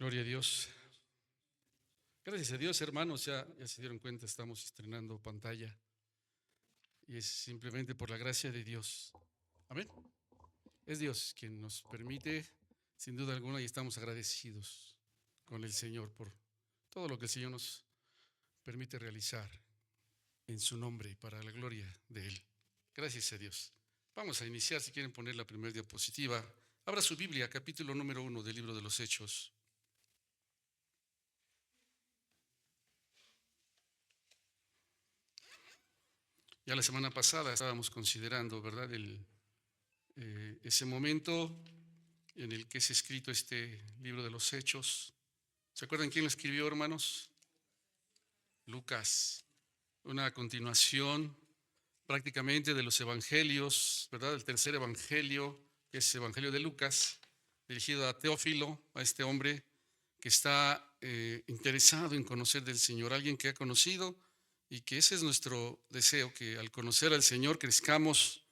Gloria a Dios. Gracias a Dios, hermanos, ya se dieron cuenta, estamos estrenando pantalla y es simplemente por la gracia de Dios. Amén. Es Dios quien nos permite, sin duda alguna, y estamos agradecidos con el Señor por todo lo que el Señor nos permite realizar en su nombre y para la gloria de Él. Gracias a Dios. Vamos a iniciar, si quieren poner la primera diapositiva. Abra su Biblia, capítulo número 1 del libro de los Hechos. Ya la semana pasada estábamos considerando, ¿verdad?, ese momento en el que es escrito este libro de los Hechos. ¿Se acuerdan quién lo escribió, hermanos? Lucas. Una continuación prácticamente de los evangelios, ¿verdad? El tercer evangelio, que es el evangelio de Lucas, dirigido a Teófilo, a este hombre que está interesado en conocer del Señor, alguien que ha conocido, y que ese es nuestro deseo, que al conocer al Señor crezcamos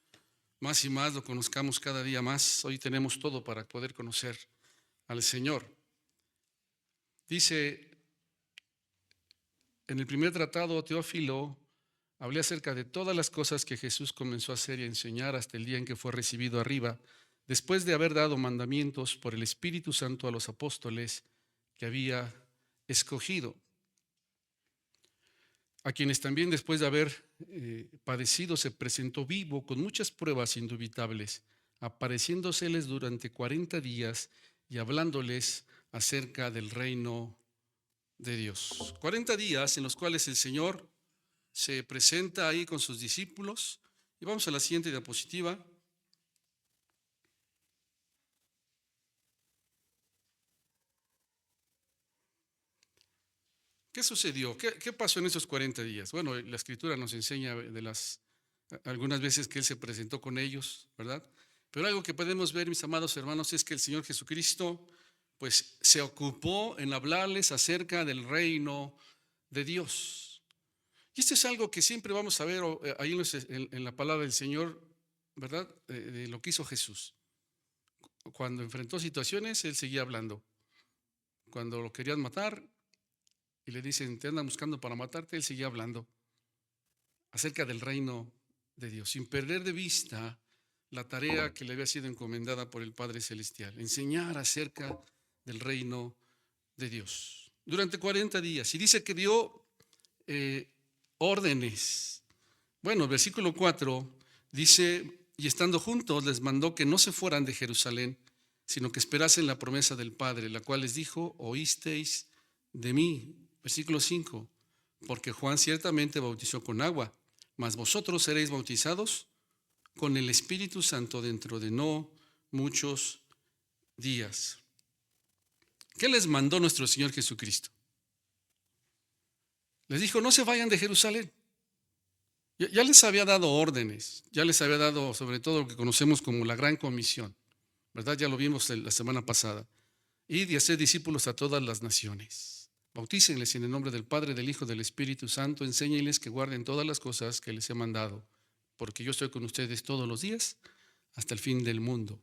más y más, lo conozcamos cada día más. Hoy tenemos todo para poder conocer al Señor. Dice, en el primer tratado, Teófilo, hablé acerca de todas las cosas que Jesús comenzó a hacer y a enseñar hasta el día en que fue recibido arriba, después de haber dado mandamientos por el Espíritu Santo a los apóstoles que había escogido, a quienes también después de haber padecido se presentó vivo con muchas pruebas indubitables, apareciéndoseles durante 40 días y hablándoles acerca del reino de Dios. 40 días en los cuales el Señor se presenta ahí con sus discípulos. Y vamos a la siguiente diapositiva. ¿Qué sucedió? ¿Qué pasó en esos 40 días? Bueno, la Escritura nos enseña algunas veces que Él se presentó con ellos, ¿verdad? Pero algo que podemos ver, mis amados hermanos, es que el Señor Jesucristo, pues, se ocupó en hablarles acerca del reino de Dios. Y esto es algo que siempre vamos a ver ahí en la palabra del Señor, ¿verdad? De lo que hizo Jesús. Cuando enfrentó situaciones, Él seguía hablando. Cuando lo querían matar y le dicen, te andan buscando para matarte, Él seguía hablando acerca del reino de Dios, sin perder de vista la tarea que le había sido encomendada por el Padre Celestial, enseñar acerca del reino de Dios. Durante 40 días. Y dice que dio órdenes. Bueno, el versículo 4 dice, y estando juntos les mandó que no se fueran de Jerusalén, sino que esperasen la promesa del Padre, la cual les dijo, oísteis de mí. Versículo 5, porque Juan ciertamente bautizó con agua, mas vosotros seréis bautizados con el Espíritu Santo dentro de no muchos días. ¿Qué les mandó nuestro Señor Jesucristo? Les dijo, no se vayan de Jerusalén. Ya les había dado órdenes, ya les había dado sobre todo lo que conocemos como la Gran Comisión, ¿verdad? Ya lo vimos la semana pasada. Id y haced discípulos a todas las naciones. Bautícenles en el nombre del Padre, del Hijo, del Espíritu Santo. Enséñenles que guarden todas las cosas que les he mandado, porque yo estoy con ustedes todos los días hasta el fin del mundo.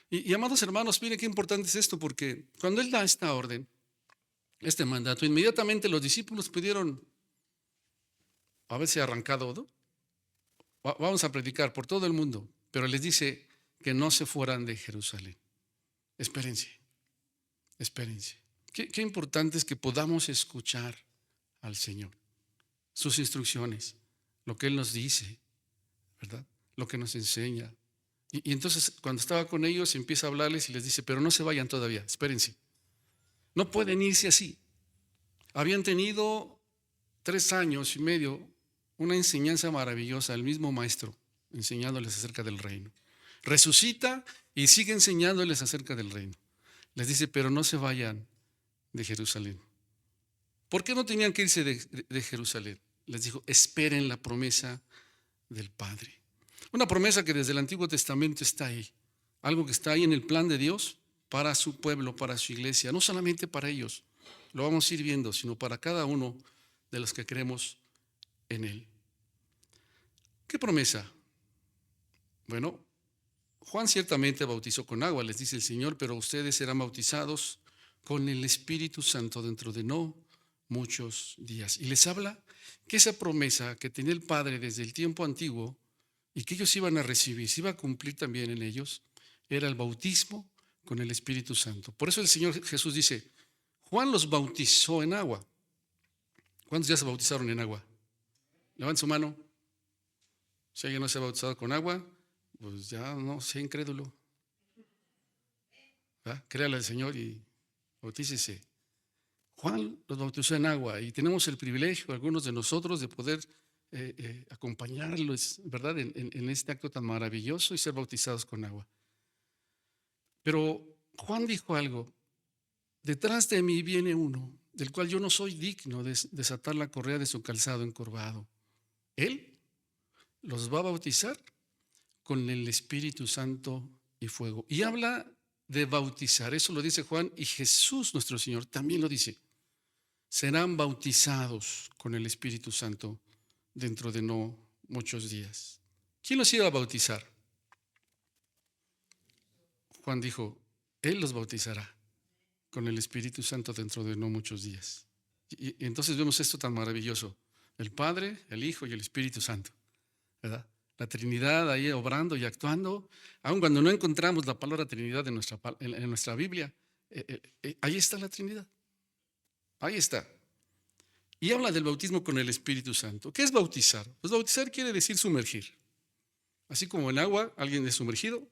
Y amados hermanos, miren qué importante es esto, porque cuando Él da esta orden, este mandato, inmediatamente los discípulos pidieron haberse arrancado, ¿no? Vamos a predicar por todo el mundo, pero les dice que no se fueran de Jerusalén. Espérense. Qué importante es que podamos escuchar al Señor, sus instrucciones, lo que Él nos dice, ¿verdad? Lo que nos enseña. Y entonces cuando estaba con ellos empieza a hablarles y les dice, pero no se vayan todavía, espérense. No pueden irse así. Habían tenido 3 años y medio una enseñanza maravillosa, el mismo maestro enseñándoles acerca del reino. Resucita y sigue enseñándoles acerca del reino. Les dice, pero no se vayan de Jerusalén. ¿Por qué no tenían que irse de Jerusalén? Les dijo, esperen la promesa del Padre. Una promesa que desde el Antiguo Testamento está ahí. Algo que está ahí en el plan de Dios para su pueblo, para su iglesia. No solamente para ellos, lo vamos a ir viendo, sino para cada uno de los que creemos en Él. ¿Qué promesa? Bueno, Juan ciertamente bautizó con agua, les dice el Señor, pero ustedes serán bautizados con el Espíritu Santo dentro de no muchos días. Y les habla que esa promesa que tenía el Padre desde el tiempo antiguo y que ellos iban a recibir, se iba a cumplir también en ellos, era el bautismo con el Espíritu Santo. Por eso el Señor Jesús dice, Juan los bautizó en agua. ¿Cuántos ya se bautizaron en agua? Levanten su mano. Si alguien no se ha bautizado con agua, pues ya no sea incrédulo. ¿verdad? Créale al Señor y bautícese. Juan los bautizó en agua y tenemos el privilegio, algunos de nosotros, de poder acompañarlos, ¿verdad? En este acto tan maravilloso y ser bautizados con agua. Pero Juan dijo algo: detrás de mí viene uno, del cual yo no soy digno de desatar la correa de su calzado encorvado. Él los va a bautizar con el Espíritu Santo y fuego. Y habla de bautizar, eso lo dice Juan, y Jesús nuestro Señor también lo dice. Serán bautizados con el Espíritu Santo dentro de no muchos días. ¿Quién los iba a bautizar? Juan dijo, Él los bautizará con el Espíritu Santo dentro de no muchos días. Y entonces vemos esto tan maravilloso: el Padre, el Hijo y el Espíritu Santo, ¿verdad? La Trinidad ahí obrando y actuando, aun cuando no encontramos la palabra Trinidad en nuestra Biblia, ahí está la Trinidad, ahí está. Y habla del bautismo con el Espíritu Santo. ¿Qué es bautizar? Pues bautizar quiere decir sumergir. Así como en agua alguien es sumergido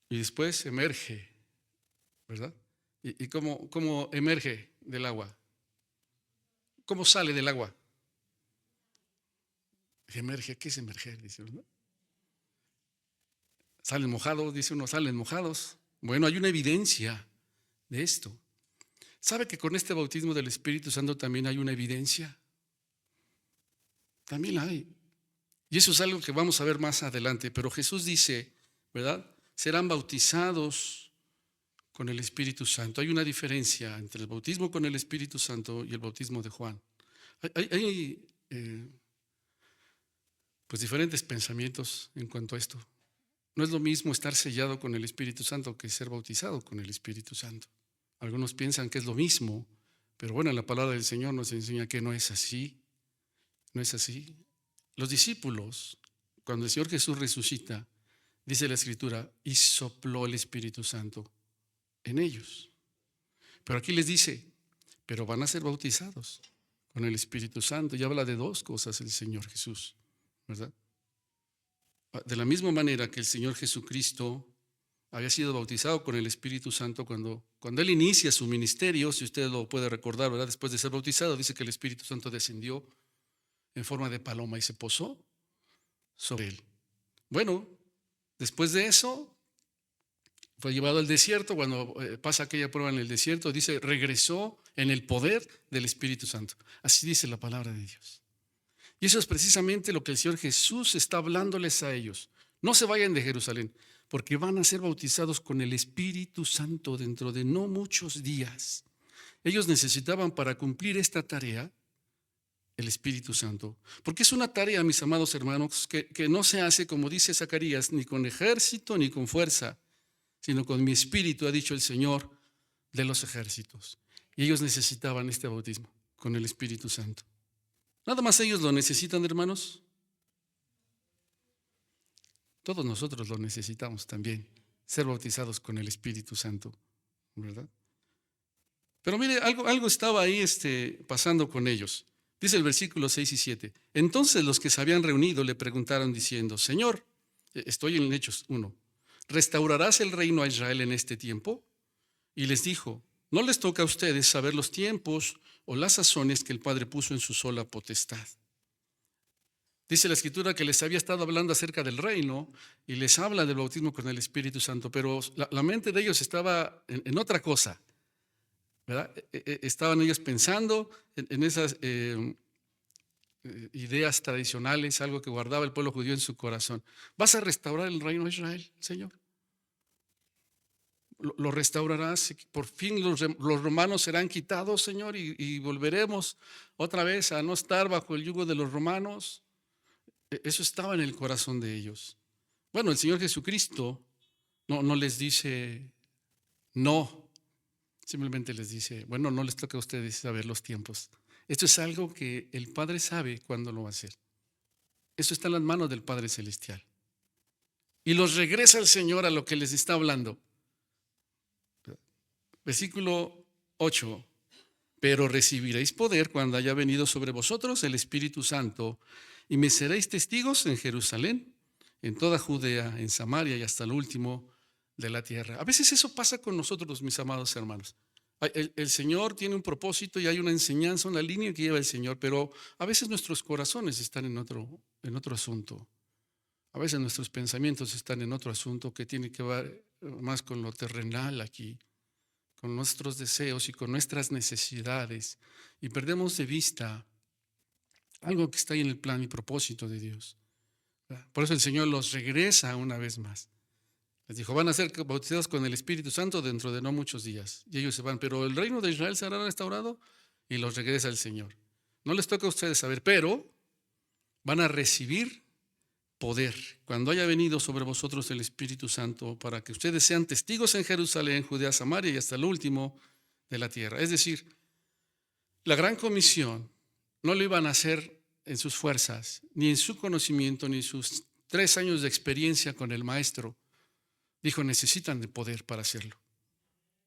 y después emerge, ¿verdad? ¿Y cómo emerge del agua? ¿Cómo sale del agua? Emerge. ¿Qué es emerger? Dice uno. Salen mojados, dice uno, salen mojados. Bueno, hay una evidencia de esto. ¿Sabe que con este bautismo del Espíritu Santo también hay una evidencia? También la hay. Y eso es algo que vamos a ver más adelante. Pero Jesús dice, ¿verdad? Serán bautizados con el Espíritu Santo. Hay una diferencia entre el bautismo con el Espíritu Santo y el bautismo de Juan. Hay pues diferentes pensamientos en cuanto a esto. No es lo mismo estar sellado con el Espíritu Santo que ser bautizado con el Espíritu Santo. Algunos piensan que es lo mismo, pero bueno, la palabra del Señor nos enseña que no es así. No es así. Los discípulos, cuando el Señor Jesús resucita, dice la Escritura, y sopló el Espíritu Santo en ellos. Pero aquí les dice, pero van a ser bautizados con el Espíritu Santo. Y habla de dos cosas el Señor Jesús, ¿verdad? De la misma manera que el Señor Jesucristo había sido bautizado con el Espíritu Santo cuando Él inicia su ministerio, si usted lo puede recordar, ¿verdad? Después de ser bautizado, dice que el Espíritu Santo descendió en forma de paloma y se posó sobre él. Bueno, después de eso, fue llevado al desierto. Cuando pasa aquella prueba en el desierto, dice, regresó en el poder del Espíritu Santo. Así dice la palabra de Dios. Y eso es precisamente lo que el Señor Jesús está hablándoles a ellos. No se vayan de Jerusalén, porque van a ser bautizados con el Espíritu Santo dentro de no muchos días. Ellos necesitaban, para cumplir esta tarea, el Espíritu Santo. Porque es una tarea, mis amados hermanos, que no se hace, como dice Zacarías, ni con ejército ni con fuerza, sino con mi espíritu, ha dicho el Señor de los ejércitos. Y ellos necesitaban este bautismo con el Espíritu Santo. Nada más ellos lo necesitan, hermanos. Todos nosotros lo necesitamos también, ser bautizados con el Espíritu Santo, ¿verdad? Pero mire, algo estaba ahí pasando con ellos. Dice el versículo 6 y 7. Entonces los que se habían reunido le preguntaron diciendo, Señor, estoy en Hechos 1, ¿restaurarás el reino a Israel en este tiempo? Y les dijo, no les toca a ustedes saber los tiempos o las sazones que el Padre puso en su sola potestad. Dice la Escritura que les había estado hablando acerca del reino y les habla del bautismo con el Espíritu Santo, pero la mente de ellos estaba en otra cosa, ¿verdad? Estaban ellos pensando en esas ideas tradicionales, algo que guardaba el pueblo judío en su corazón. ¿Vas a restaurar el reino de Israel, Señor? ¿Lo restaurarás? Por fin los romanos serán quitados, Señor, y volveremos otra vez a no estar bajo el yugo de los romanos. Eso estaba en el corazón de ellos. Bueno, el Señor Jesucristo no les dice no, simplemente les dice, bueno, no les toca a ustedes saber los tiempos. Esto es algo que el Padre sabe cuándo lo va a hacer. Esto está en las manos del Padre Celestial. Y los regresa el Señor a lo que les está hablando. Versículo 8. Pero recibiréis poder cuando haya venido sobre vosotros el Espíritu Santo, y me seréis testigos en Jerusalén, en toda Judea, en Samaria y hasta el último de la tierra. A veces eso pasa con nosotros, mis amados hermanos. El Señor tiene un propósito y hay una enseñanza, una línea que lleva el Señor, pero a veces nuestros corazones están en otro asunto. A veces nuestros pensamientos están en otro asunto que tiene que ver más con lo terrenal aquí, con nuestros deseos y con nuestras necesidades, y perdemos de vista algo que está ahí en el plan y propósito de Dios. Por eso el Señor los regresa una vez más. Les dijo, van a ser bautizados con el Espíritu Santo dentro de no muchos días. Y ellos se van, pero el reino de Israel será restaurado, y los regresa el Señor. No les toca a ustedes saber, pero van a recibir poder cuando haya venido sobre vosotros el Espíritu Santo, para que ustedes sean testigos en Jerusalén, Judea, Samaria y hasta el último de la tierra. Es decir, la gran comisión no lo iban a hacer en sus fuerzas, ni en su conocimiento, ni en sus 3 años de experiencia con el maestro. Dijo, necesitan de poder para hacerlo.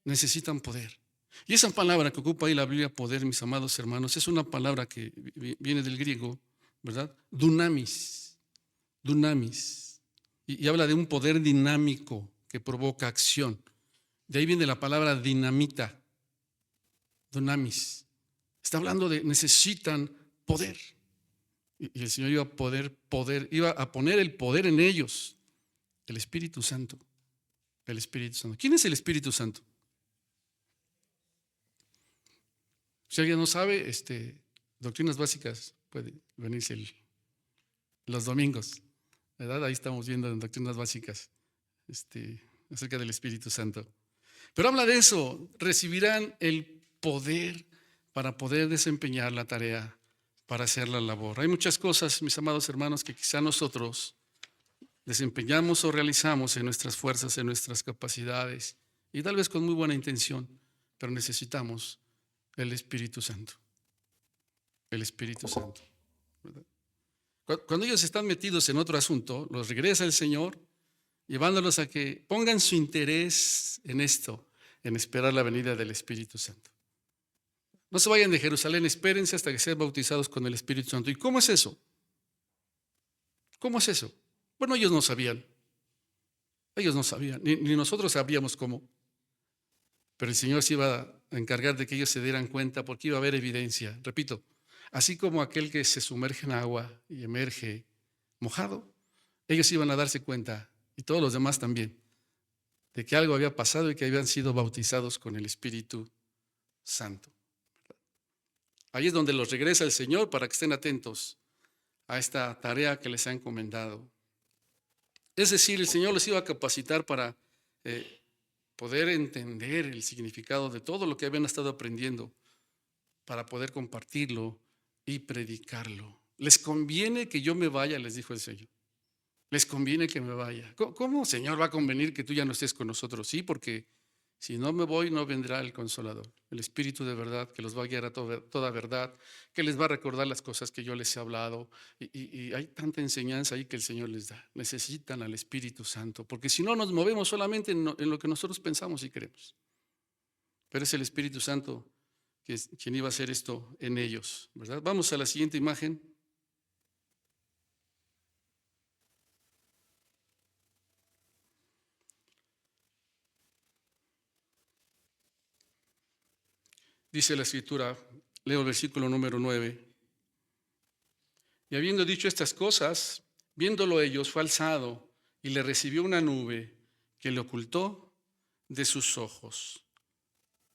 Necesitan poder. Y esa palabra que ocupa ahí la Biblia, poder, mis amados hermanos, es una palabra que viene del griego, ¿verdad? Dunamis. Dunamis. Y habla de un poder dinámico que provoca acción. De ahí viene la palabra dinamita. Dunamis. Está hablando de necesitan poder. Y el Señor iba a poner el poder en ellos. El Espíritu Santo. El Espíritu Santo. ¿Quién es el Espíritu Santo? Si alguien no sabe, doctrinas básicas, puede venirse los domingos, ¿verdad? Ahí estamos viendo en doctrinas básicas acerca del Espíritu Santo. Pero habla de eso, recibirán el poder para poder desempeñar la tarea, para hacer la labor. Hay muchas cosas, mis amados hermanos, que quizá nosotros desempeñamos o realizamos en nuestras fuerzas, en nuestras capacidades, y tal vez con muy buena intención, pero necesitamos el Espíritu Santo. El Espíritu Santo, ¿verdad? Cuando ellos están metidos en otro asunto, los regresa el Señor, llevándolos a que pongan su interés en esto, en esperar la venida del Espíritu Santo. No se vayan de Jerusalén, espérense hasta que sean bautizados con el Espíritu Santo. ¿Y cómo es eso? ¿Cómo es eso? Bueno, ellos no sabían. Ellos no sabían, ni nosotros sabíamos cómo. Pero el Señor se iba a encargar de que ellos se dieran cuenta, porque iba a haber evidencia. Repito, así como aquel que se sumerge en agua y emerge mojado, ellos iban a darse cuenta, y todos los demás también, de que algo había pasado y que habían sido bautizados con el Espíritu Santo. Ahí es donde los regresa el Señor para que estén atentos a esta tarea que les ha encomendado. Es decir, el Señor les iba a capacitar para poder entender el significado de todo lo que habían estado aprendiendo, para poder compartirlo y predicarlo. Les conviene que yo me vaya, les dijo el Señor. Les conviene que me vaya. ¿Cómo, Señor, va a convenir que tú ya no estés con nosotros? Sí, porque si no me voy, no vendrá el Consolador, el Espíritu de verdad, que los va a guiar a toda verdad, que les va a recordar las cosas que yo les he hablado. Y hay tanta enseñanza ahí que el Señor les da. Necesitan al Espíritu Santo, porque si no nos movemos solamente en lo que nosotros pensamos y creemos. Pero es el Espíritu Santo quien iba a hacer esto en ellos, ¿verdad? Vamos a la siguiente imagen. Dice la Escritura, leo el versículo número 9. Y habiendo dicho estas cosas, viéndolo ellos, fue alzado y le recibió una nube que le ocultó de sus ojos.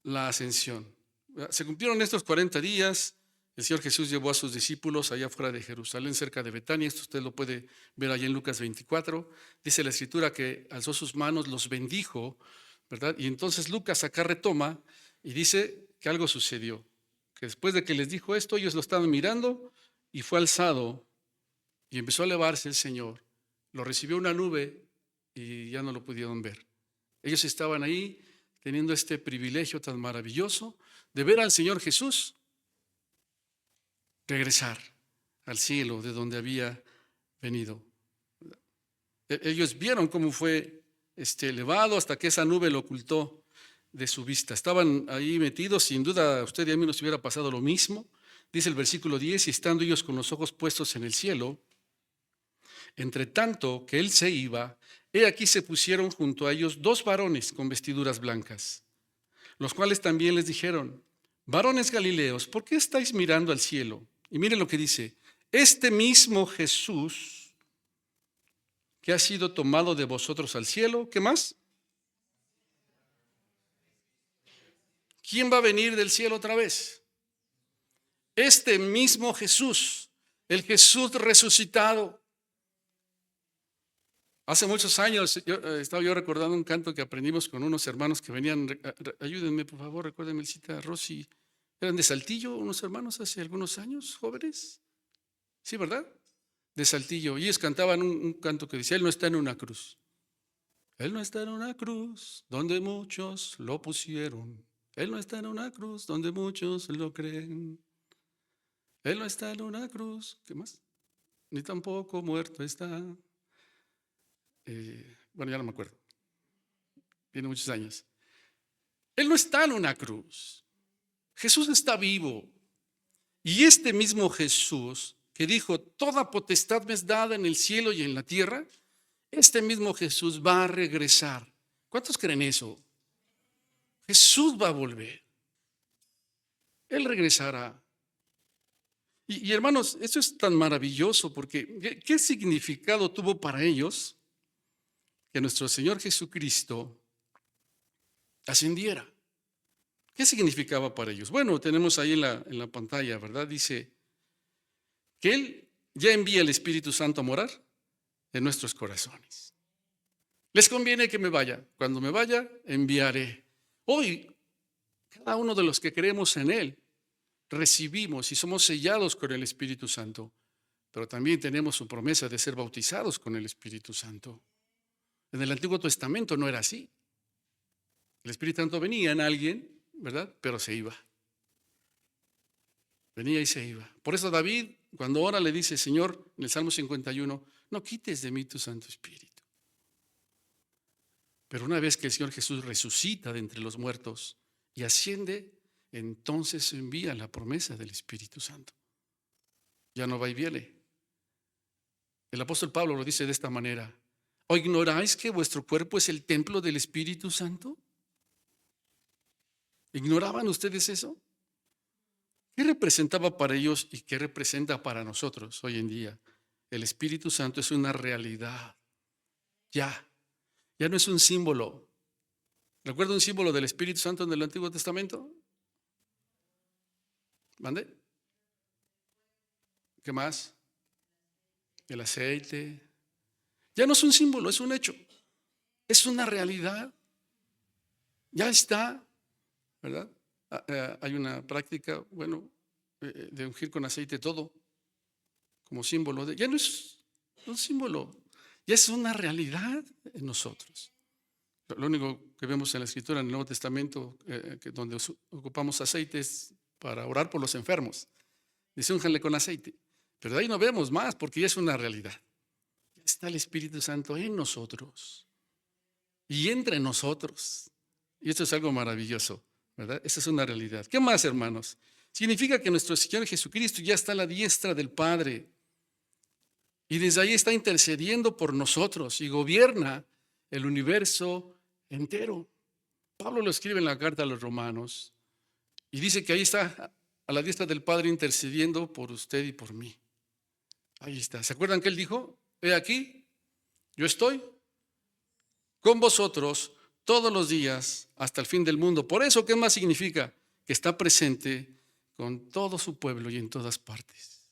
La ascensión. Se cumplieron estos 40 días. El Señor Jesús llevó a sus discípulos allá fuera de Jerusalén, cerca de Betania. Esto usted lo puede ver allá en Lucas 24. Dice la Escritura que alzó sus manos, los bendijo, ¿verdad? Y entonces Lucas acá retoma y dice que algo sucedió. Que después de que les dijo esto, ellos lo estaban mirando y fue alzado y empezó a elevarse el Señor. Lo recibió una nube y ya no lo pudieron ver. Ellos estaban ahí teniendo este privilegio tan maravilloso de ver al Señor Jesús regresar al cielo de donde había venido. Ellos vieron cómo fue elevado hasta que esa nube lo ocultó de su vista. Estaban ahí metidos, sin duda a usted y a mí nos hubiera pasado lo mismo. Dice el versículo 10, y estando ellos con los ojos puestos en el cielo, entre tanto que él se iba, he aquí se pusieron junto a ellos 2 varones con vestiduras blancas, los cuales también les dijeron: varones Galileos, ¿por qué estáis mirando al cielo? Y miren lo que dice: este mismo Jesús que ha sido tomado de vosotros al cielo, ¿qué más? ¿Quién va a venir del cielo otra vez? Este mismo Jesús, el Jesús resucitado. Hace muchos años estaba yo recordando un canto que aprendimos con unos hermanos que venían. Ayúdenme, por favor, recuérdenme, cita Rosy. Eran de Saltillo, unos hermanos hace algunos años, jóvenes. Sí, ¿verdad? De Saltillo. Y ellos cantaban un canto que decía: Él no está en una cruz. Él no está en una cruz donde muchos lo pusieron. Él no está en una cruz donde muchos lo creen. Él no está en una cruz. ¿Qué más? Ni tampoco muerto está. Bueno, ya no me acuerdo. Tiene muchos años. Él no está en una cruz. Jesús está vivo. Y este mismo Jesús que dijo: toda potestad me es dada en el cielo y en la tierra, este mismo Jesús va a regresar. ¿Cuántos creen eso? Jesús va a volver. Él regresará. Y hermanos, esto es tan maravilloso porque ¿qué significado tuvo para ellos que nuestro Señor Jesucristo ascendiera? ¿Qué significaba para ellos? Bueno, tenemos ahí en la pantalla, ¿verdad? Dice que Él ya envía el Espíritu Santo a morar en nuestros corazones. Les conviene que me vaya. Cuando me vaya, enviaré. Hoy, cada uno de los que creemos en Él, recibimos y somos sellados con el Espíritu Santo, pero también tenemos su promesa de ser bautizados con el Espíritu Santo. En el Antiguo Testamento no era así. El Espíritu Santo venía en alguien, ¿verdad? Pero se iba. Venía y se iba. Por eso David, cuando ora, le dice: Señor, en el Salmo 51, no quites de mí tu Santo Espíritu. Pero una vez que el Señor Jesús resucita de entre los muertos y asciende, entonces envía la promesa del Espíritu Santo. Ya no va y viene. El apóstol Pablo lo dice de esta manera: ¿o ignoráis que vuestro cuerpo es el templo del Espíritu Santo? ¿Ignoraban ustedes eso? ¿Qué representaba para ellos y qué representa para nosotros hoy en día? El Espíritu Santo es una realidad. Ya no es un símbolo. ¿Recuerda un símbolo del Espíritu Santo en el Antiguo Testamento? ¿Mande? ¿Qué más? El aceite. Ya no es un símbolo, es un hecho. Es una realidad. Ya está, ¿verdad? Hay una práctica, de ungir con aceite todo, como símbolo. Ya no es un símbolo, ya es una realidad en nosotros. Lo único que vemos en la Escritura, en el Nuevo Testamento, donde ocupamos aceites para orar por los enfermos. Dice: únjanle con aceite. Pero de ahí no vemos más, porque ya es una realidad. Ya está el Espíritu Santo en nosotros y entre nosotros. Y esto es algo maravilloso, ¿verdad? Esa es una realidad. ¿Qué más, hermanos? Significa que nuestro Señor Jesucristo ya está a la diestra del Padre. Y desde ahí está intercediendo por nosotros y gobierna el universo entero. Pablo lo escribe en la carta a los Romanos y dice que ahí está a la diestra del Padre intercediendo por usted y por mí. Ahí está. ¿Se acuerdan que él dijo: he aquí, yo estoy con vosotros todos los días hasta el fin del mundo? Por eso, ¿qué más significa? Que está presente con todo su pueblo y en todas partes.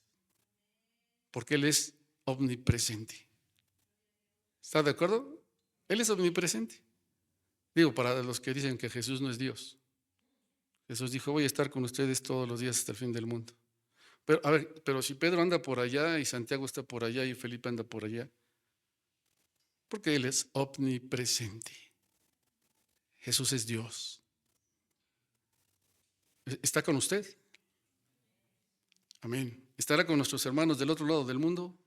Porque Él es omnipresente. ¿Está de acuerdo? Él es omnipresente. Digo, para los que dicen que Jesús no es Dios. Jesús dijo: voy a estar con ustedes todos los días hasta el fin del mundo. Pero, a ver, pero si Pedro anda por allá y Santiago está por allá y Felipe anda por allá, porque Él es omnipresente. Jesús es Dios. ¿Está con usted? Amén. ¿Estará con nuestros hermanos del otro lado del mundo?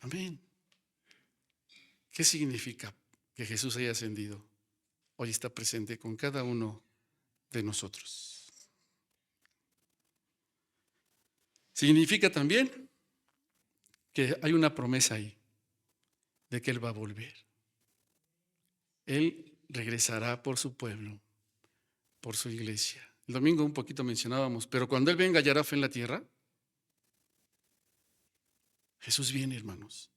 Amén. ¿Qué significa que Jesús haya ascendido? Hoy está presente con cada uno de nosotros. Significa también que hay una promesa ahí de que Él va a volver. Él regresará por su pueblo, por su iglesia. El domingo un poquito mencionábamos, pero cuando Él venga, ¿hallará fe en la tierra? Jesús viene, hermanos.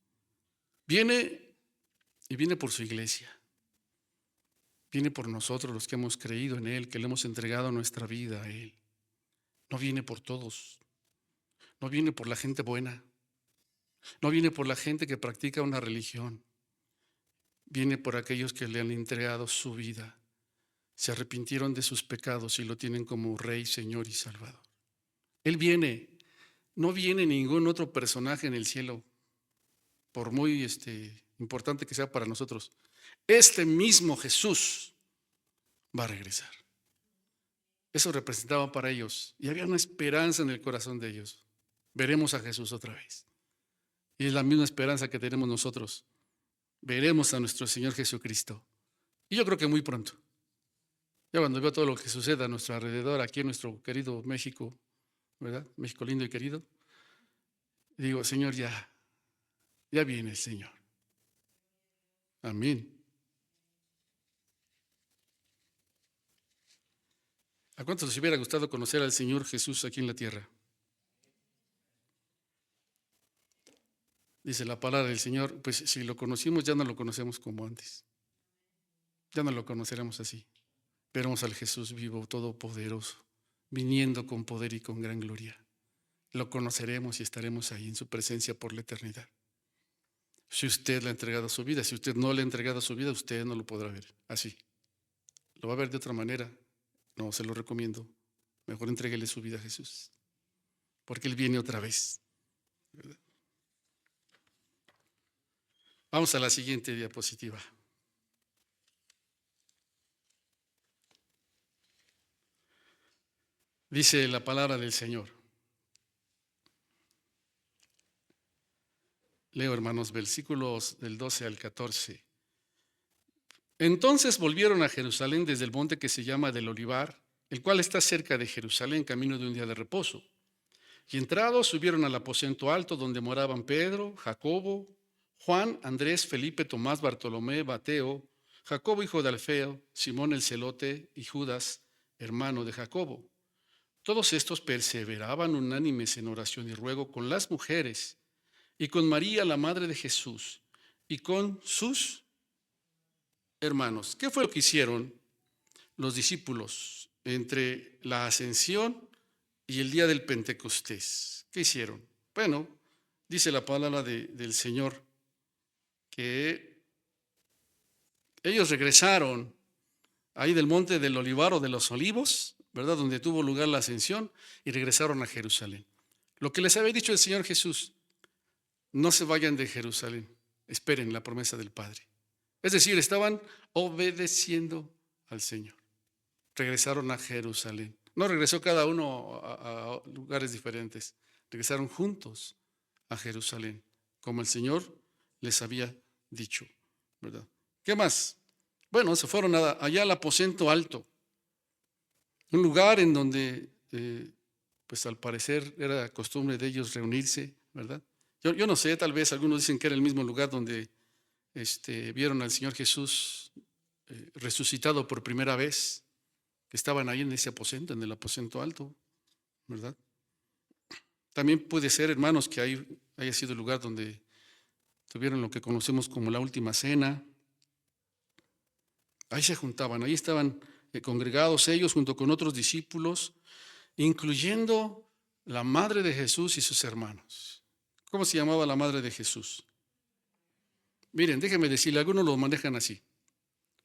Viene y viene por su iglesia. Viene por nosotros los que hemos creído en Él, que le hemos entregado nuestra vida a Él. No viene por todos. No viene por la gente buena. No viene por la gente que practica una religión. Viene por aquellos que le han entregado su vida. Se arrepintieron de sus pecados y lo tienen como Rey, Señor y Salvador. Él viene. No viene ningún otro personaje en el cielo, por muy importante que sea para nosotros. Este mismo Jesús va a regresar. Eso representaba para ellos. Y había una esperanza en el corazón de ellos. Veremos a Jesús otra vez. Y es la misma esperanza que tenemos nosotros. Veremos a nuestro Señor Jesucristo. Y yo creo que muy pronto. Ya cuando veo todo lo que sucede a nuestro alrededor, aquí en nuestro querido México, ¿verdad? México lindo y querido. Digo, Señor, ya viene el Señor. Amén. ¿A cuántos les hubiera gustado conocer al Señor Jesús aquí en la tierra? Dice la palabra del Señor, pues si lo conocimos ya no lo conocemos como antes. Ya no lo conoceremos así. Veremos al Jesús vivo, todopoderoso, viniendo con poder y con gran gloria. Lo conoceremos y estaremos ahí en su presencia por la eternidad. Si usted le ha entregado su vida, si usted no le ha entregado su vida, usted no lo podrá ver así. Lo va a ver de otra manera. No se lo recomiendo. Mejor entréguele su vida a Jesús, porque Él viene otra vez. ¿Verdad? Vamos a la siguiente diapositiva. Dice la palabra del Señor. Leo, hermanos, versículos del 12 al 14. Entonces volvieron a Jerusalén desde el monte que se llama del Olivar, el cual está cerca de Jerusalén, camino de un día de reposo. Y entrados subieron al aposento alto donde moraban Pedro, Jacobo, Juan, Andrés, Felipe, Tomás, Bartolomé, Mateo, Jacobo hijo de Alfeo, Simón el celote y Judas, hermano de Jacobo. Todos estos perseveraban unánimes en oración y ruego con las mujeres y con María, la madre de Jesús, y con sus hermanos. ¿Qué fue lo que hicieron los discípulos entre la ascensión y el día del Pentecostés? ¿Qué hicieron? Bueno, dice la palabra del Señor que ellos regresaron ahí del monte del Olivar o de los Olivos, ¿verdad? Donde tuvo lugar la ascensión, y regresaron a Jerusalén. Lo que les había dicho el Señor Jesús: no se vayan de Jerusalén, esperen la promesa del Padre. Es decir, estaban obedeciendo al Señor. Regresaron a Jerusalén. No regresó cada uno a lugares diferentes. Regresaron juntos a Jerusalén, como el Señor les había dicho, ¿verdad? ¿Qué más? Bueno, se fueron allá al aposento alto, un lugar en donde, pues al parecer era costumbre de ellos reunirse, ¿verdad? Yo no sé, tal vez algunos dicen que era el mismo lugar donde vieron al Señor Jesús resucitado por primera vez, que estaban ahí en ese aposento, en el aposento alto, ¿verdad? También puede ser, hermanos, que ahí haya sido el lugar donde tuvieron lo que conocemos como la última cena. Ahí se juntaban, ahí estaban congregados ellos junto con otros discípulos, incluyendo la madre de Jesús y sus hermanos. ¿Cómo se llamaba la madre de Jesús? Miren, déjenme decirle, algunos lo manejan así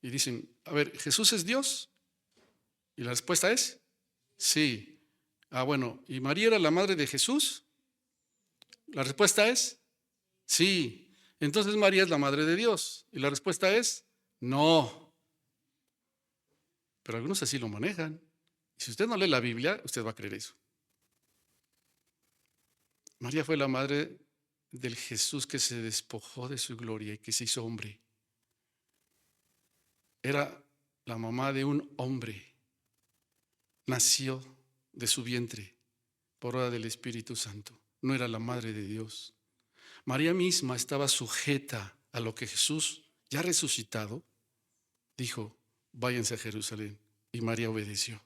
y dicen, a ver, ¿Jesús es Dios? Y la respuesta es sí. Bueno, ¿y María era la madre de Jesús? La respuesta es sí. Entonces María es la madre de Dios. Y la respuesta es no. pero algunos así lo manejan. Y si usted no lee la Biblia, usted va a creer eso. María fue la madre del Jesús que se despojó de su gloria y que se hizo hombre. Era la mamá de un hombre. Nació de su vientre por obra del Espíritu Santo. No era la madre de Dios. María misma estaba sujeta a lo que Jesús, ya resucitado, dijo: váyanse a Jerusalén. Y María obedeció.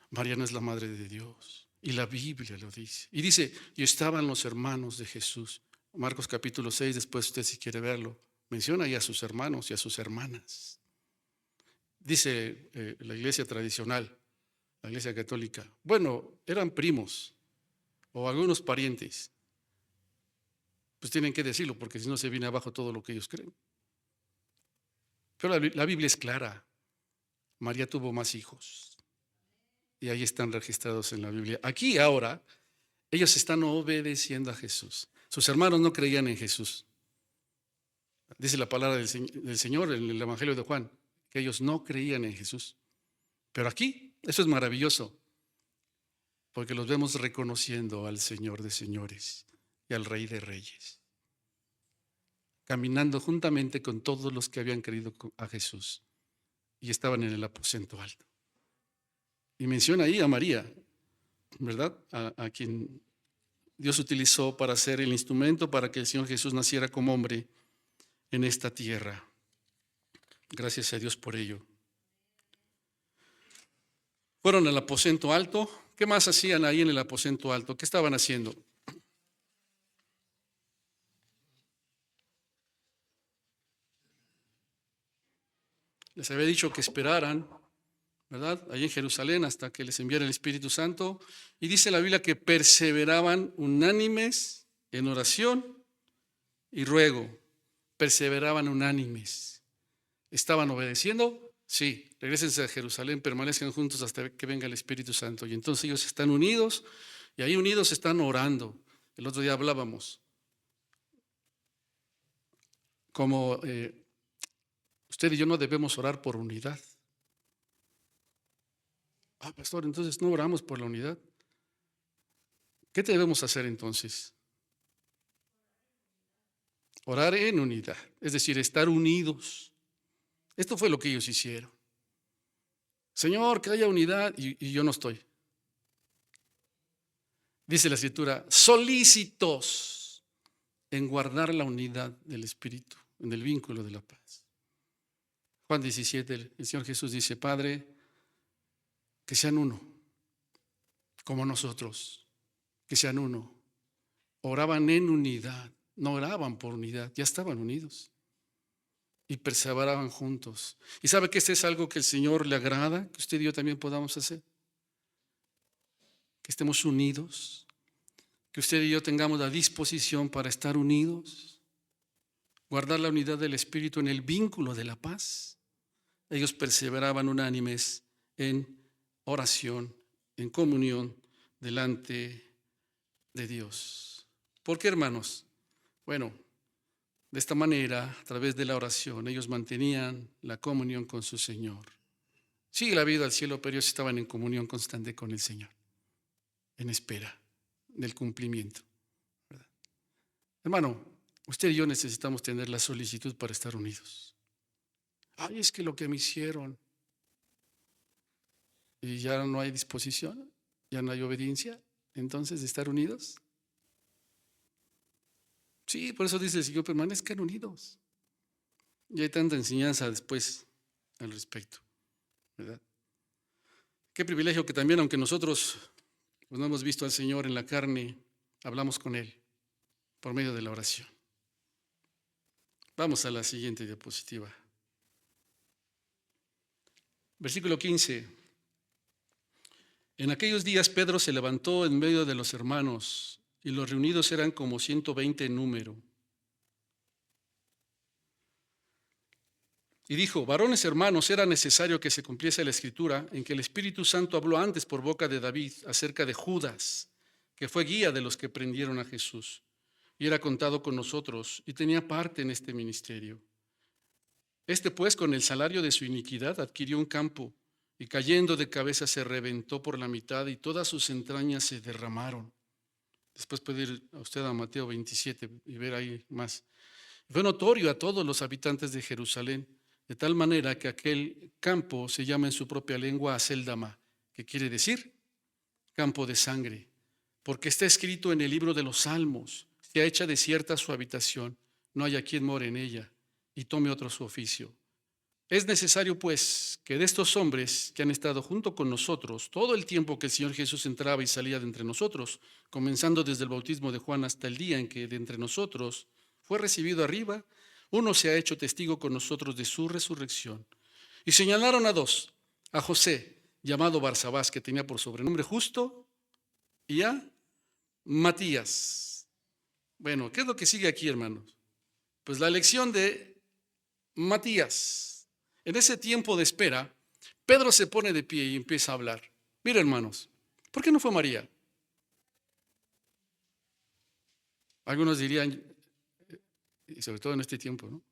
María no es la madre de Dios. Y la Biblia lo dice. Y dice: y estaban los hermanos de Jesús. Marcos capítulo 6, después usted si quiere verlo, menciona ahí a sus hermanos y a sus hermanas. Dice la iglesia tradicional, la iglesia católica, bueno, eran primos o algunos parientes. Pues tienen que decirlo, porque si no se viene abajo todo lo que ellos creen. Pero la Biblia es clara. María tuvo más hijos. Y ahí están registrados en la Biblia. Aquí ahora, ellos están obedeciendo a Jesús. Sus hermanos no creían en Jesús. Dice la palabra del Señor en el Evangelio de Juan, que ellos no creían en Jesús. Pero aquí, eso es maravilloso, porque los vemos reconociendo al Señor de señores y al Rey de reyes, caminando juntamente con todos los que habían creído a Jesús y estaban en el aposento alto. Y menciona ahí a María, ¿verdad? A quien Dios utilizó para ser el instrumento para que el Señor Jesús naciera como hombre en esta tierra. Gracias a Dios por ello. Fueron al aposento alto. ¿Qué más hacían ahí en el aposento alto? ¿Qué estaban haciendo? Les había dicho que esperaran, ¿verdad? Allí en Jerusalén hasta que les enviara el Espíritu Santo. Y dice la Biblia que perseveraban unánimes en oración y ruego. Perseveraban unánimes. ¿Estaban obedeciendo? Sí. Regrésense a Jerusalén, permanezcan juntos hasta que venga el Espíritu Santo. Y entonces ellos están unidos y ahí unidos están orando. El otro día hablábamos como usted y yo no debemos orar por unidad. Pastor, entonces no oramos por la unidad. ¿Qué debemos hacer entonces? Orar en unidad, es decir, estar unidos. Esto fue lo que ellos hicieron. Señor, que haya unidad, y yo no estoy. Dice la Escritura, solícitos en guardar la unidad del Espíritu, en el vínculo de la paz. Juan 17, el Señor Jesús dice: Padre, que sean uno, como nosotros, que sean uno. Oraban en unidad, no oraban por unidad, ya estaban unidos. Y perseveraban juntos. ¿Y sabe que este es algo que el Señor le agrada? Que usted y yo también podamos hacer. Que estemos unidos. Que usted y yo tengamos la disposición para estar unidos. Guardar la unidad del Espíritu en el vínculo de la paz. Ellos perseveraban unánimes en oración, en comunión delante de Dios. ¿Por qué, hermanos? Bueno, de esta manera, a través de la oración, ellos mantenían la comunión con su Señor. Sigue la vida al cielo, pero ellos estaban en comunión constante con el Señor, en espera del cumplimiento, ¿verdad? Hermano, usted y yo necesitamos tener la solicitud para estar unidos. Ay, es que lo que me hicieron, y ya no hay disposición, ya no hay obediencia, entonces de estar unidos. Sí, por eso dice el Señor, permanezcan unidos. Y hay tanta enseñanza después al respecto, ¿verdad? Qué privilegio que también, aunque nosotros pues, no hemos visto al Señor en la carne, hablamos con Él por medio de la oración. Vamos a la siguiente diapositiva. Versículo 15. En aquellos días Pedro se levantó en medio de los hermanos, y los reunidos eran como 120 en número. Y dijo: varones hermanos, era necesario que se cumpliese la escritura en que el Espíritu Santo habló antes por boca de David acerca de Judas, que fue guía de los que prendieron a Jesús, y era contado con nosotros, y tenía parte en este ministerio. Este pues, con el salario de su iniquidad, adquirió un campo, y cayendo de cabeza se reventó por la mitad, y todas sus entrañas se derramaron. Después puede ir a usted a Mateo 27 y ver ahí más. Fue notorio a todos los habitantes de Jerusalén, de tal manera que aquel campo se llama en su propia lengua Aceldama, que quiere decir campo de sangre, porque está escrito en el libro de los Salmos: sea hecha desierta su habitación, no haya quien more en ella, y tome otro su oficio. Es necesario, pues, que de estos hombres que han estado junto con nosotros todo el tiempo que el Señor Jesús entraba y salía de entre nosotros, comenzando desde el bautismo de Juan hasta el día en que de entre nosotros fue recibido arriba, uno se ha hecho testigo con nosotros de su resurrección. Y señalaron a dos: a José, llamado Barsabás, que tenía por sobrenombre Justo, y a Matías. Bueno, ¿qué es lo que sigue aquí, hermanos? Pues la elección de Matías. En ese tiempo de espera, Pedro se pone de pie y empieza a hablar. Mira, hermanos, ¿por qué no fue María? Algunos dirían, y sobre todo en este tiempo, ¿no?,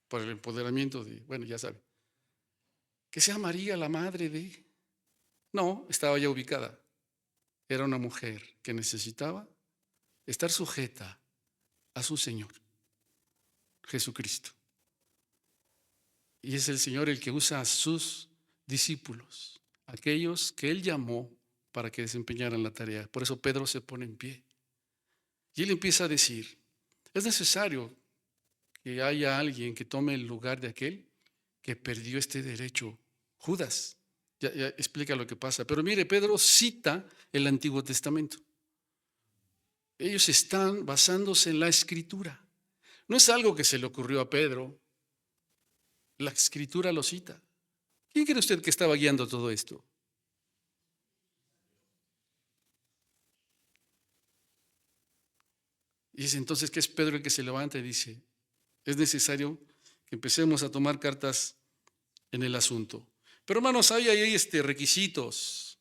por el empoderamiento de, bueno, ya saben, que sea María la madre de... No, estaba ya ubicada. Era una mujer que necesitaba estar sujeta a su Señor, Jesucristo. Y es el Señor el que usa a sus discípulos, aquellos que Él llamó para que desempeñaran la tarea. Por eso Pedro se pone en pie. Y él empieza a decir, es necesario que haya alguien que tome el lugar de aquel que perdió este derecho. Judas. Ya explica lo que pasa. Pero mire, Pedro cita el Antiguo Testamento. Ellos están basándose en la Escritura. No es algo que se le ocurrió a Pedro. La Escritura lo cita. ¿Quién cree usted que estaba guiando todo esto? Y es entonces que es Pedro el que se levanta y dice, es necesario que empecemos a tomar cartas en el asunto. Pero hermanos, hay ahí requisitos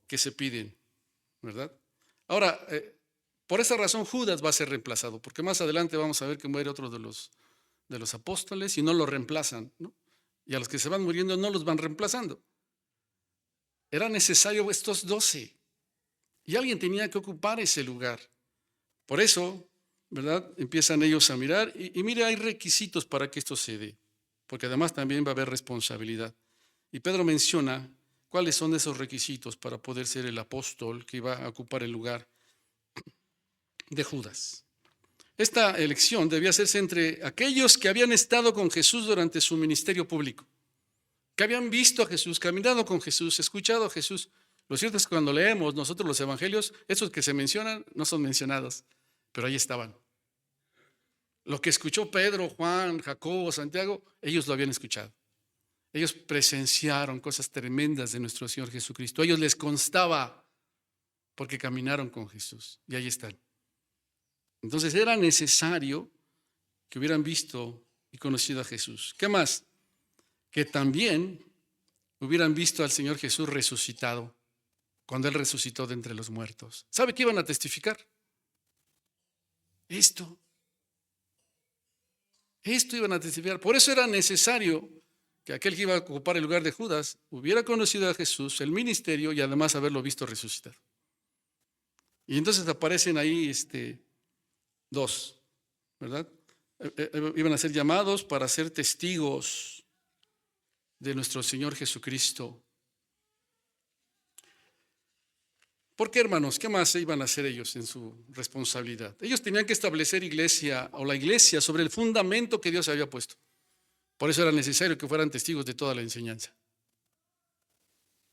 que se piden, ¿verdad? Ahora, por esa razón Judas va a ser reemplazado, porque más adelante vamos a ver que muere otro de los apóstoles y no lo reemplazan, ¿no? Y a los que se van muriendo no los van reemplazando. Era necesario estos 12 y alguien tenía que ocupar ese lugar. Por eso, ¿verdad?, empiezan ellos a mirar y mire, hay requisitos para que esto se dé, porque además también va a haber responsabilidad. Y Pedro menciona cuáles son esos requisitos para poder ser el apóstol que iba a ocupar el lugar de Judas. Esta elección debía hacerse entre aquellos que habían estado con Jesús durante su ministerio público, que habían visto a Jesús, caminado con Jesús, escuchado a Jesús. Lo cierto es que cuando leemos nosotros los evangelios, esos que se mencionan no son mencionados, pero ahí estaban. Lo que escuchó Pedro, Juan, Jacobo, Santiago, ellos lo habían escuchado. Ellos presenciaron cosas tremendas de nuestro Señor Jesucristo. A ellos les constaba porque caminaron con Jesús y ahí están. Entonces era necesario que hubieran visto y conocido a Jesús. ¿Qué más? Que también hubieran visto al Señor Jesús resucitado, cuando Él resucitó de entre los muertos. ¿Sabe qué iban a testificar? Esto iban a testificar. Por eso era necesario que aquel que iba a ocupar el lugar de Judas hubiera conocido a Jesús, el ministerio, y además haberlo visto resucitar. Y entonces aparecen ahí dos, ¿verdad? Iban a ser llamados para ser testigos de nuestro Señor Jesucristo. ¿Por qué, hermanos? ¿Qué más iban a hacer ellos en su responsabilidad? Ellos tenían que establecer la iglesia sobre el fundamento que Dios había puesto. Por eso era necesario que fueran testigos de toda la enseñanza.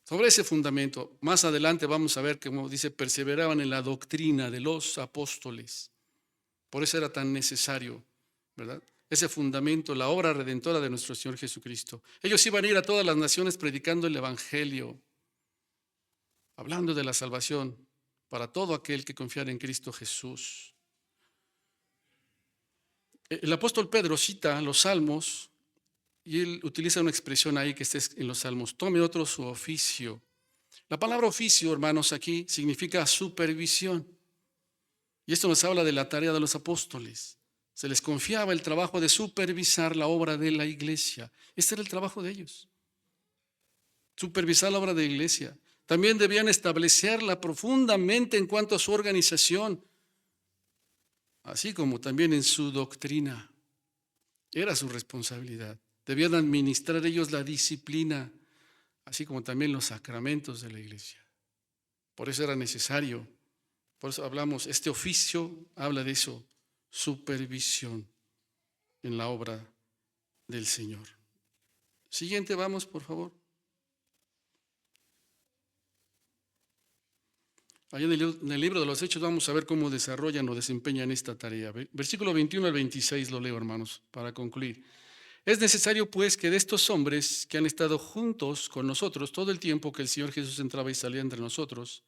Sobre ese fundamento, más adelante vamos a ver, como dice, perseveraban en la doctrina de los apóstoles. Por eso era tan necesario, ¿verdad?, ese fundamento, la obra redentora de nuestro Señor Jesucristo. Ellos iban a ir a todas las naciones predicando el evangelio, hablando de la salvación para todo aquel que confiara en Cristo Jesús. El apóstol Pedro cita los salmos y él utiliza una expresión ahí que está en los salmos: tome otro su oficio. La palabra oficio, hermanos, aquí significa supervisión. Y esto nos habla de la tarea de los apóstoles. Se les confiaba el trabajo de supervisar la obra de la iglesia. Este era el trabajo de ellos. Supervisar la obra de la iglesia. También debían establecerla profundamente en cuanto a su organización, así como también en su doctrina. Era su responsabilidad. Debían administrar ellos la disciplina, así como también los sacramentos de la iglesia. Por eso era necesario, por eso hablamos, este oficio habla de eso, supervisión en la obra del Señor. Siguiente, vamos, por favor. Allá en el libro de los Hechos vamos a ver cómo desarrollan o desempeñan esta tarea. Versículo 21 al 26 lo leo, hermanos, para concluir. Es necesario, pues, que de estos hombres que han estado juntos con nosotros todo el tiempo que el Señor Jesús entraba y salía entre nosotros,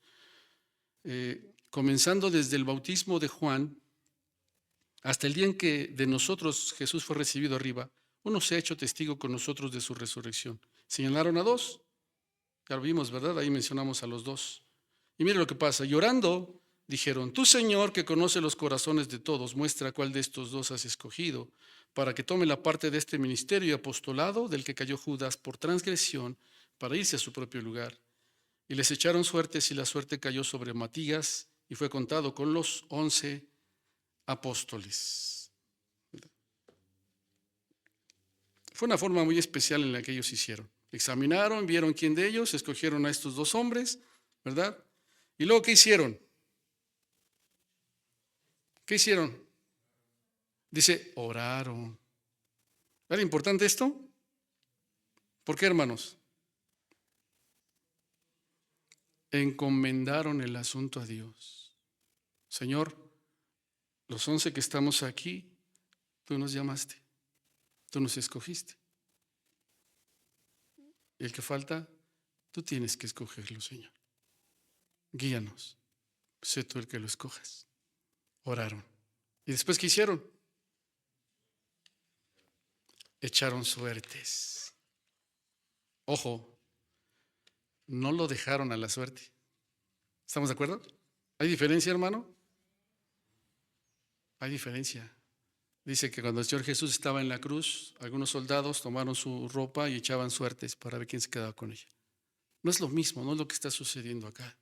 comenzando desde el bautismo de Juan hasta el día en que de nosotros Jesús fue recibido arriba, uno se ha hecho testigo con nosotros de su resurrección. Señalaron a dos, ya lo vimos, ¿verdad? Ahí mencionamos a los dos. Y mire lo que pasa, llorando, dijeron, tú, Señor, que conoce los corazones de todos, muestra cuál de estos dos has escogido, para que tome la parte de este ministerio y apostolado del que cayó Judas por transgresión, para irse a su propio lugar. Y les echaron suertes, y la suerte cayó sobre Matías, y fue contado con los 11 apóstoles. Fue una forma muy especial en la que ellos hicieron. Examinaron, vieron quién de ellos, escogieron a estos dos hombres, ¿verdad? Y luego, ¿qué hicieron? ¿Qué hicieron? Dice, oraron. ¿Era importante esto? ¿Por qué, hermanos? Encomendaron el asunto a Dios. Señor, los 11 que estamos aquí, tú nos llamaste, tú nos escogiste. Y el que falta, tú tienes que escogerlo, Señor. Guíanos, sé tú el que lo escojas. Oraron. ¿Y después qué hicieron? Echaron suertes. Ojo, no lo dejaron a la suerte. ¿Estamos de acuerdo? ¿Hay diferencia, hermano? Hay diferencia. Dice que cuando el Señor Jesús estaba en la cruz, algunos soldados tomaron su ropa y echaban suertes para ver quién se quedaba con ella. No es lo mismo, no es lo que está sucediendo acá,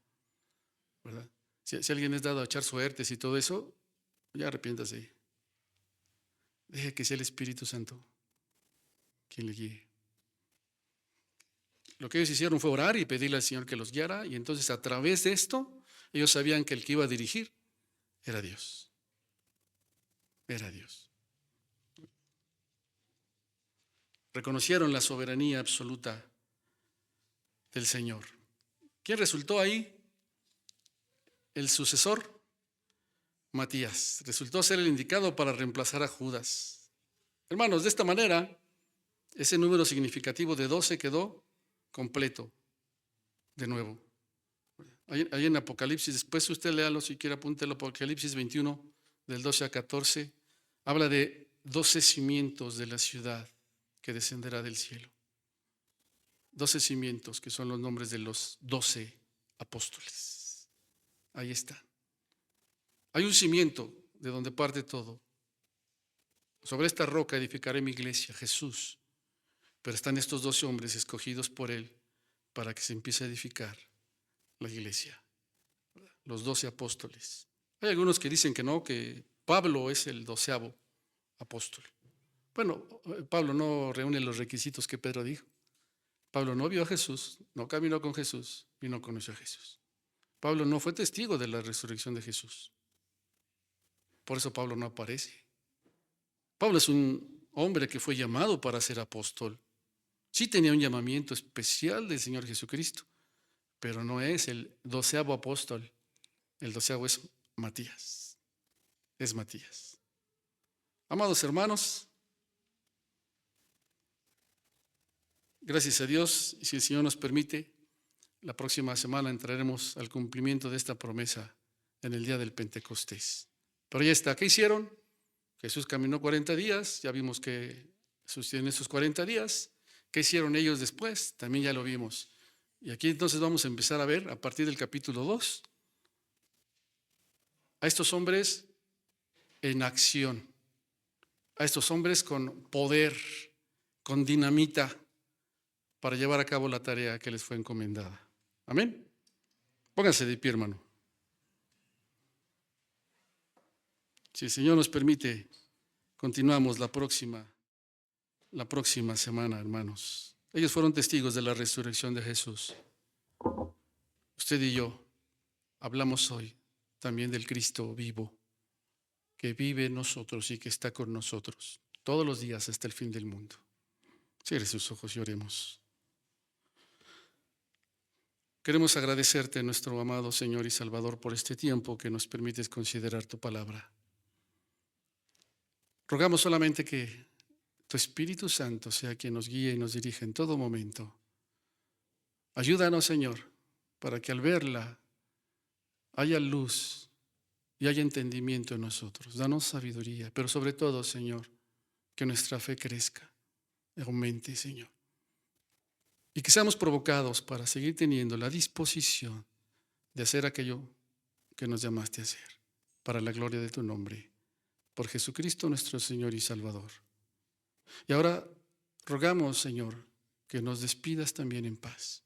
¿verdad? Si alguien es dado a echar suertes y todo eso, ya arrepiéntase. Deje que sea el Espíritu Santo quien le guíe. Lo que ellos hicieron fue orar y pedirle al Señor que los guiara, y entonces a través de esto, ellos sabían que el que iba a dirigir era Dios. Era Dios. Reconocieron la soberanía absoluta del Señor. ¿Quién resultó ahí? El sucesor, Matías. Resultó ser el indicado para reemplazar a Judas. Hermanos, de esta manera, ese número significativo de 12 quedó completo de nuevo. Ahí en Apocalipsis, después usted léalo si quiere, apúntelo, Apocalipsis 21, del 12 a 14, habla de 12 cimientos de la ciudad que descenderá del cielo. 12 cimientos que son los nombres de los 12 apóstoles. Ahí está. Hay un cimiento de donde parte todo. Sobre esta roca edificaré mi iglesia, Jesús. Pero están estos 12 hombres escogidos por Él para que se empiece a edificar la iglesia. Los 12 apóstoles. Hay algunos que dicen que no, que Pablo es el 12º apóstol. Bueno, Pablo no reúne los requisitos que Pedro dijo. Pablo no vio a Jesús, no caminó con Jesús y no conoció a Jesús. Pablo no fue testigo de la resurrección de Jesús. Por eso Pablo no aparece. Pablo es un hombre que fue llamado para ser apóstol. Sí tenía un llamamiento especial del Señor Jesucristo, pero no es el 12º apóstol. El 12º es Matías. Es Matías. Amados hermanos, gracias a Dios, y si el Señor nos permite, la próxima semana entraremos al cumplimiento de esta promesa en el día del Pentecostés. Pero ya está, ¿qué hicieron? Jesús caminó 40 días, ya vimos que sucedieron esos 40 días. ¿Qué hicieron ellos después? También ya lo vimos. Y aquí entonces vamos a empezar a ver, a partir del capítulo 2, a estos hombres en acción. a estos hombres con poder, con dinamita, para llevar a cabo la tarea que les fue encomendada. Amén. Pónganse de pie, hermano. Si el Señor nos permite, continuamos la próxima semana, hermanos. Ellos fueron testigos de la resurrección de Jesús. Usted y yo hablamos hoy también del Cristo vivo, que vive en nosotros y que está con nosotros todos los días hasta el fin del mundo. Cierre sus ojos y oremos. Queremos agradecerte, nuestro amado Señor y Salvador, por este tiempo que nos permites considerar tu palabra. Rogamos solamente que tu Espíritu Santo sea quien nos guíe y nos dirija en todo momento. Ayúdanos, Señor, para que al verla haya luz y haya entendimiento en nosotros. Danos sabiduría, pero sobre todo, Señor, que nuestra fe crezca, aumente, Señor. Y que seamos provocados para seguir teniendo la disposición de hacer aquello que nos llamaste a hacer, para la gloria de tu nombre, por Jesucristo nuestro Señor y Salvador. Y ahora rogamos, Señor, que nos despidas también en paz,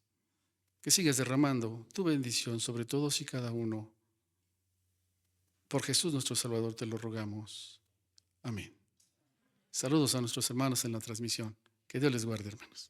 que sigas derramando tu bendición sobre todos y cada uno. Por Jesús nuestro Salvador te lo rogamos. Amén. Saludos a nuestros hermanos en la transmisión. Que Dios les guarde, hermanos.